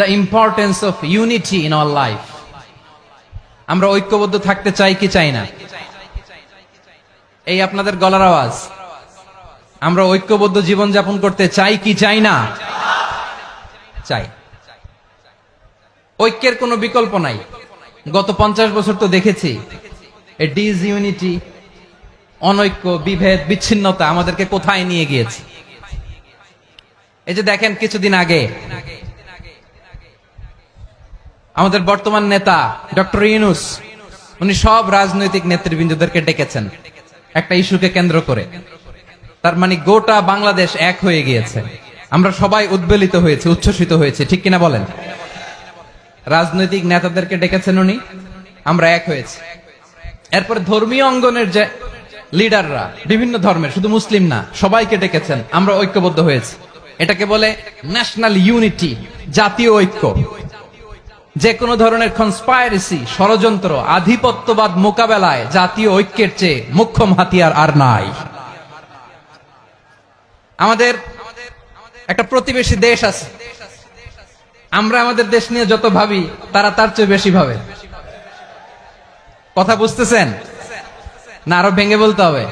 the importance of unity in our life. আমরা ঐক্যবদ্ধ থাকতে চাই কি চাই না? এই আপনাদের গলার আওয়াজ। আমরা ঐক্যবদ্ধ জীবন যাপন করতে চাই কি চাই না? চাই। ঐক্যের কোনো বিকল্প নাই। গত 50 বছর তো দেখেছি এই ডিসইউনিটি, অনৈক্য, বিভেদ, বিচ্ছিন্নতা আমাদেরকে কোথায় নিয়ে গিয়েছে। এই যে দেখেন কিছুদিন আগে আমাদের বর্তমান নেতা ডক্টর ইউনূস, উনি সব রাজনৈতিক নেতৃবৃন্দদেরকে ডেকেছেন একটা ইস্যুকে কেন্দ্র করে। তার মানে গোটা বাংলাদেশ এক হয়ে গিয়েছে। আমরা সবাই উদ্বেলিত হয়েছে, উচ্ছ্বসিত হয়েছে, ঠিক কিনা বলেন? রাজনৈতিক নেতাদেরকে ডেকেছেন উনি, আমরা এক হয়েছে। এরপর ধর্মীয় অঙ্গনের যে লিডাররা, বিভিন্ন ধর্মের, শুধু মুসলিম না, সবাইকে ডেকেছেন, আমরা ঐক্যবদ্ধ হয়েছে। এটাকে বলে ন্যাশনাল ইউনিটি, জাতীয় ঐক্য। যে কোনো ধরনের কনস্পাইরেসি, ষড়যন্ত্র, আধিপত্যবাদ মোকাবেলায় জাতীয় ঐক্যের চেয়ে মোক্ষম হাতিয়ার আর নাই। আমাদের একটা প্রতিবেশী দেশ আছে, আমরা আমাদের দেশ নিয়ে যত ভাবি তারা তার চেয়ে বেশি ভাবে। কথা বুঝতেছেন না? আরো ভেঙে বলতে হবে।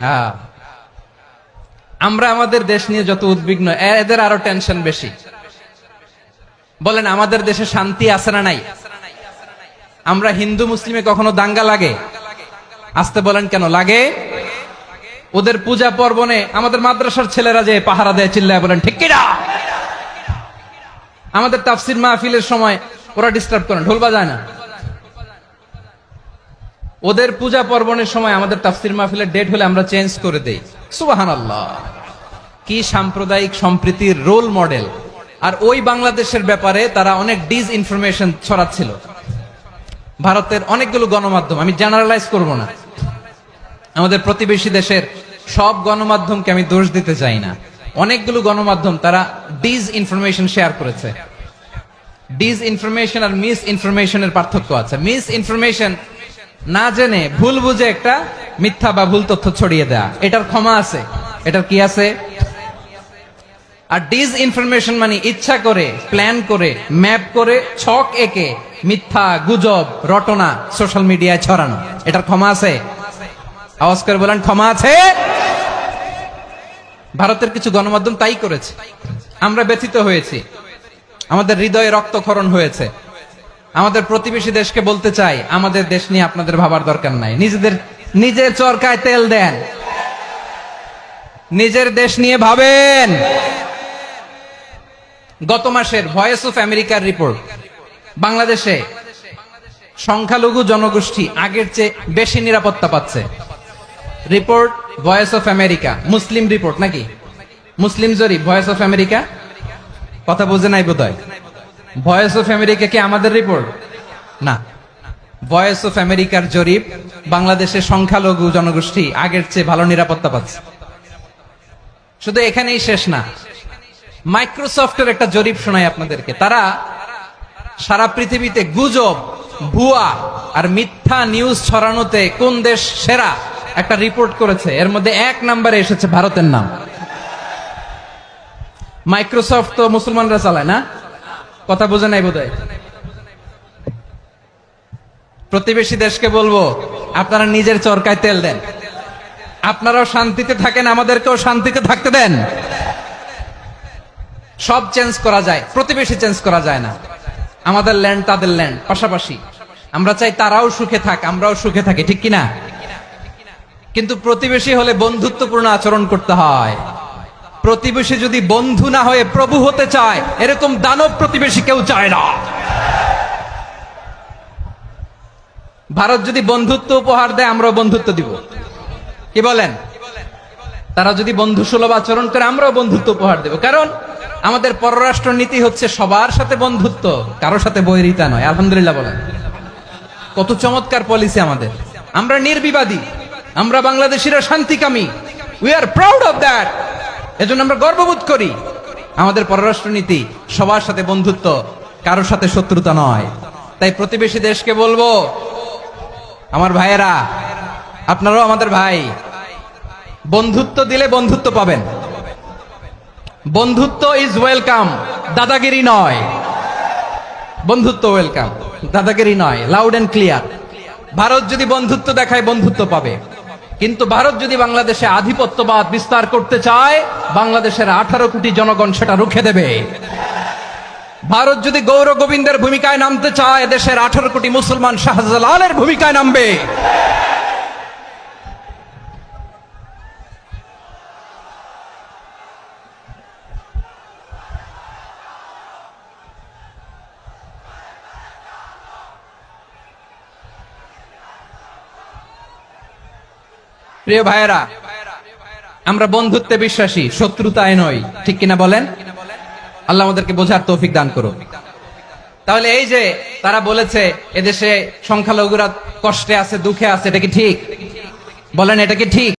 হ্যাঁ, আমরা আমাদের দেশ নিয়ে যত উদ্বিগ্ন, এদের আরো টেনশন বেশি। বলেন আমাদের দেশে শান্তি আছে না নাই? আমরা হিন্দু মুসলিমে কখনো দাঙ্গা লাগে? আসতে বলেন কেন লাগে? ওদের পূজা পার্বণে আমাদের মাদ্রাসার ছেলেরা যে পাহারা দেয়, চিল্লায় বলেন ঠিক কিনা? আমাদের তাফসির মাহফিলের সময় ওরা ডিস্টার্ব করেন, ঢোল বাজায় না। ওদের পূজা পার্বণের সময় আমাদের তাফসির মাহফিলের ডেট হলে আমরা চেঞ্জ করে দেই। সুবহানাল্লাহ, কি সাম্প্রদায়িক সম্প্রীতির রোল মডেল। আর ওই বাংলাদেশের ব্যাপারে তারা অনেক ডিসইনফরমেশন ছড়াচ্ছিল। ভারতের অনেকগুলো গণমাধ্যম, আমি জেনারেলাইজ করব না, আমাদের প্রতিবেশী দেশের সব গণমাধ্যমকে আমি দোষ দিতে চাই না। অনেকগুলো গণমাধ্যম তারা ডিসইনফরমেশন শেয়ার করেছে। ডিসইনফরমেশন আর মিস ইনফরমেশনের পার্থক্য আছে। মিস ইনফরমেশন না জেনে ভুল বুঝে একটা মিথ্যা বা ভুল তথ্য ছড়িয়ে দেয়া, এটার ক্ষমা আছে, এটার কি আছে। আর ডিসইনফরমেশন মানে ইচ্ছা করে, প্ল্যান করে, ম্যাপ করে, ছক এঁকে মিথ্যা, গুজব, রটনা সোশ্যাল মিডিয়ায় ছড়ানো, এটার ক্ষমা আছে? আওয়াজ করে বলেন ক্ষমা আছে? ভারতের কিছু গণমাধ্যম তাই করেছে, আমরা ব্যথিত হয়েছি, আমাদের হৃদয়ে রক্তক্ষরণ হয়েছে। আমাদের প্রতিবেশী দেশকে বলতে চাই, আমাদের দেশ নিয়ে আপনাদের ভাবার দরকার নাই। নিজের চরকায় তেল দেন, নিজের দেশ নিয়ে ভাবেন। গত মাসের ভয়েস অফ আমেরিকার রিপোর্ট, বাংলাদেশে সংখ্যালঘু জনগোষ্ঠী আগের চেয়ে বেশি নিরাপত্তা পাচ্ছে। Report voice of America, Muslim report নাকি? মুসলিম জরিপ, ভয়েস অফ আমেরিকা। কথা বুঝে নাই বোধহয়। ভয়েস অফ আমেরিকা কি আমাদের রিপোর্ট? না, ভয়েস অফ আমেরিকার জরিপ, বাংলাদেশের সংখ্যালঘু জনগোষ্ঠী আগের চেয়ে ভালো নিরাপত্তা পাচ্ছে। শুধু এখানেই শেষ না, মাইক্রোসফটের একটা জরিপ শোনাই আপনাদেরকে। তারা সারা পৃথিবীতে গুজব, ভুয়া আর মিথ্যা নিউজ ছড়ানোতে কোন দেশ সেরা একটা রিপোর্ট করেছে। এর মধ্যে 1 নম্বরে এসেছে ভারতের নাম। মাইক্রোসফট তো মুসলমানরা চালায় না? কথা বোঝে নাই বোধহয়। প্রতিবেশী দেশকে বলবো, আপনারা নিজের চরকায় তেল দেন, আপনারাও শান্তিতে থাকেন, আমাদেরকেও শান্তিতে থাকতে দেন। সব চেঞ্জ করা যায়, প্রতিবেশী চেঞ্জ করা যায় না। আমাদের ল্যান্ড তাদের ল্যান্ড, পাশাপাশি। আমরা চাই তারাও সুখে থাক, আমরাও সুখে থাকি, ঠিক কিনা? কিন্তু প্রতিবেশী হলে বন্ধুত্বপূর্ণ আচরণ করতে হয়। প্রতিবেশী যদি বন্ধু না হয়ে প্রভু হতে চায়, এরকম দানব প্রতিবেশী কেউ চায় না। ভারত যদি বন্ধুত্ব উপহার দেয়, আমরাও বন্ধুত্ব দিব, কি বলেন? তারা যদি বন্ধু সুলভ আচরণ করে, আমরাও বন্ধুত্ব উপহার দেব। কারণ আমাদের পররাষ্ট্র নীতি হচ্ছে সবার সাথে বন্ধুত্ব, কারোর সাথে বৈরিতা নয়। আলহামদুলিল্লাহ বলেন, কত চমৎকার পলিসি আমাদের। আমরা নির্বিবাদী, আমরা বাংলাদেশিরা শান্তিকামী। We are proud of that. এজন্য আমরা গর্ববোধ করি। আমাদের পররাষ্ট্র নীতি সবার সাথে বন্ধুত্ব, কারোর সাথে শত্রুতা নয়। তাই প্রতিবেশী দেশকে বলবো, আমার ভাইয়েরা, আপনারাও আমাদের ভাই, বন্ধুত্ব দিলে বন্ধুত্ব পাবেন। বন্ধুত্ব ইজ ওয়েলকাম, দাদাগিরি নয়, বন্ধুত্ব ওয়েলকাম, দাদাগিরি নয়, লাউড এন্ড ক্লিয়ার। ভারত যদি বন্ধুত্ব দেখায় বন্ধুত্ব পাবে, কিন্তু ভারত যদি বাংলাদেশে আধিপত্যবাদ বিস্তার করতে চায়, বাংলাদেশের 18 কোটি জনগণ সেটা রুখে দেবে। ভারত যদি গৌর গোবিন্দের ভূমিকায় নামতে চায়, দেশের 18 কোটি মুসলমান শাহজালালের ভূমিকায় নামবে। প্রিয় ভাইয়েরা, আমরা বন্ধুত্বে বিশ্বাসী, শত্রুতায় নই, ঠিক কিনা বলেন? আল্লাহ আমাদেরকে বোঝার তৌফিক দান করুন। তাহলে এই যে তারা বলেছে এদেশে সংখ্যালঘুরা কষ্টে আছে, দুঃখে আছে, এটা কি ঠিক? বলেন, এটা কি ঠিক?